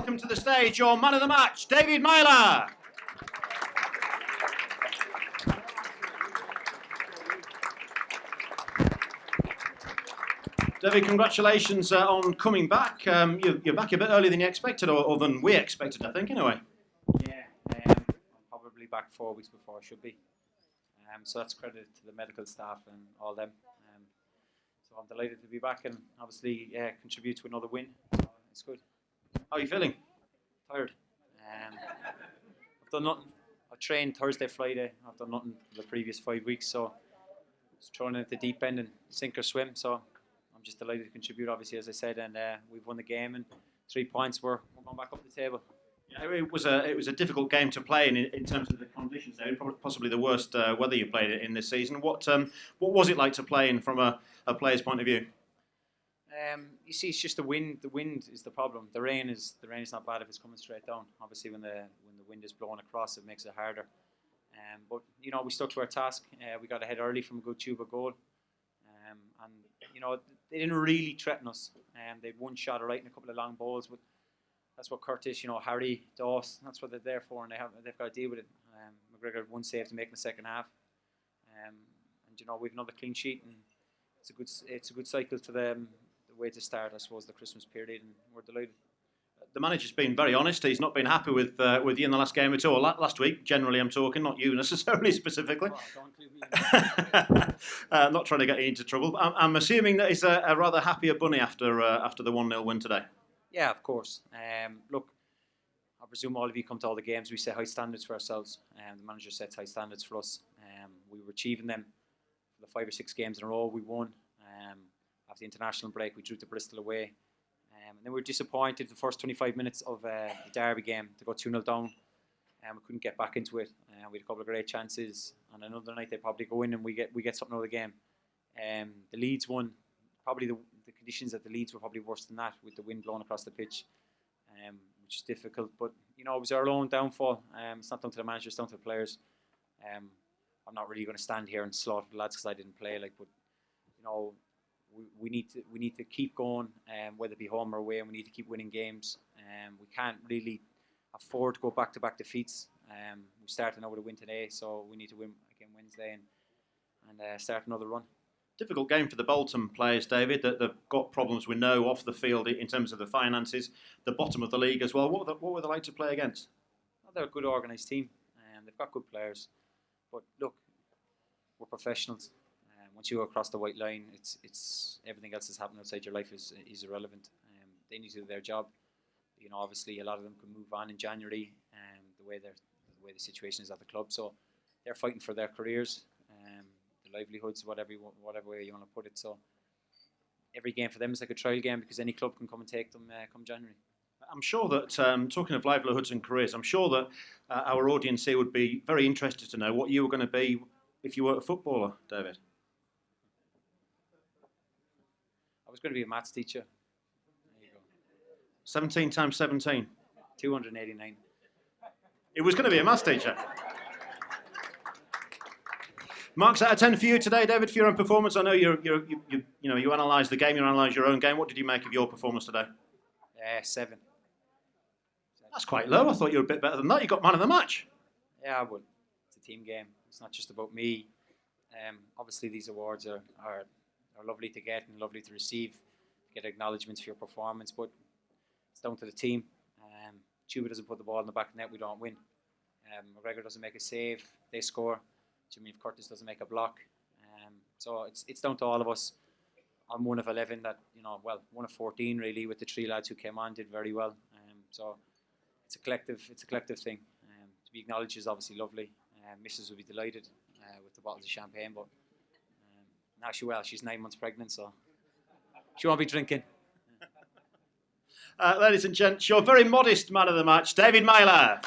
welcome to the stage your man of the match, David Meyler. David, congratulations on coming back. You're back a bit earlier than you expected, or than we expected, I think, anyway. Yeah, I'm probably back 4 weeks before I should be. So that's credit to the medical staff and all them. So I'm delighted to be back and obviously contribute to another win. So it's good. How are you feeling? Tired. I've done nothing. I trained Thursday, Friday. I've done nothing for the previous 5 weeks. So I was thrown into the deep end and sink or swim. So I'm just delighted to contribute, obviously, as I said. And we've won the game and 3 points. We're going back up the table. Yeah, it was a difficult game to play in terms of the conditions. There, possibly the worst weather you played in this season. What was it like to play in from a player's point of view? You see, it's just the wind. The wind is the problem. The rain is not bad if it's coming straight down. Obviously, when the wind is blowing across, it makes it harder. But you know, we stuck to our task. We got ahead early from a good Tuba goal, and you know, they didn't really threaten us. They'd one shot right and a couple of long balls, but that's what Curtis, you know, Harry, Doss, that's what they're there for, and they've got to deal with it. McGregor had one save to make in the second half, and you know, we've another clean sheet, and it's a good cycle to the way to start, I suppose, the Christmas period, and we're delighted. The manager's been very honest. He's not been happy with you in the last game at all. Last week, generally, I'm talking, not you necessarily specifically. Oh, don't include me. I'm not trying to get you into trouble. I'm assuming that he's a rather happier bunny after the 1-0 win today. Yeah, of course. Look, I presume all of you come to all the games. We set high standards for ourselves, and the manager sets high standards for us. We were achieving them for the 5 or 6 games in a row. We won. After the international break, we drew to Bristol away. And then we were disappointed the first 25 minutes of the Derby game to go 2-0 down. And we couldn't get back into it. We had a couple of great chances. And another night they probably go in and we get something out of the game. The Leeds one, probably the conditions at the Leeds were probably worse than that, with the wind blowing across the pitch, which is difficult. But you know, it was our own downfall. It's not down to the manager, it's down to the players. I'm not really going to stand here and slaughter the lads because I didn't play. But you know, we need to keep going, whether it be home or away, and we need to keep winning games. We can't really afford to go back-to-back defeats. We started now with a win today, so we need to win again Wednesday and start another run. Difficult game for the Bolton players, David. That they've got problems we know off the field in terms of the finances, the bottom of the league as well. What were they like to play against? Well, they're a good organised team, and they've got good players. But look, we're professionals. Once you go across the white line, it's everything else that's happening outside your life is irrelevant. They need to do their job. You know, obviously a lot of them can move on in January, the way the situation is at the club. So they're fighting for their careers, their livelihoods, whatever way you want to put it. So every game for them is like a trial game, because any club can come and take them come January. I'm sure that, talking of livelihoods and careers, I'm sure that our audience here would be very interested to know what you were going to be if you were a footballer, David. I was going to be a maths teacher. There you go. 17 times 17. 289. It was going to be a maths teacher. Marks out of 10 for you today, David, for your own performance. I know you analyse the game, you analyse your own game. What did you make of your performance today? 7. That's quite low. I thought you were a bit better than that. You got man of the match. Yeah, well, it's a team game. It's not just about me. Obviously, these awards are lovely to get and lovely to receive, to get acknowledgements for your performance, but it's down to the team. Tuba doesn't put the ball in the back of the net, we don't win. McGregor doesn't make a save, they score. Jimmy Curtis doesn't make a block. So it's down to all of us. I'm one of 11 that, you know, well, one of 14 really, with the 3 lads who came on, did very well. So it's a collective thing. To be acknowledged is obviously lovely. Mrs. will be delighted with the bottles of champagne, but now she's 9 months pregnant, so she won't be drinking. Ladies and gents, your very modest man of the match, David Meyler.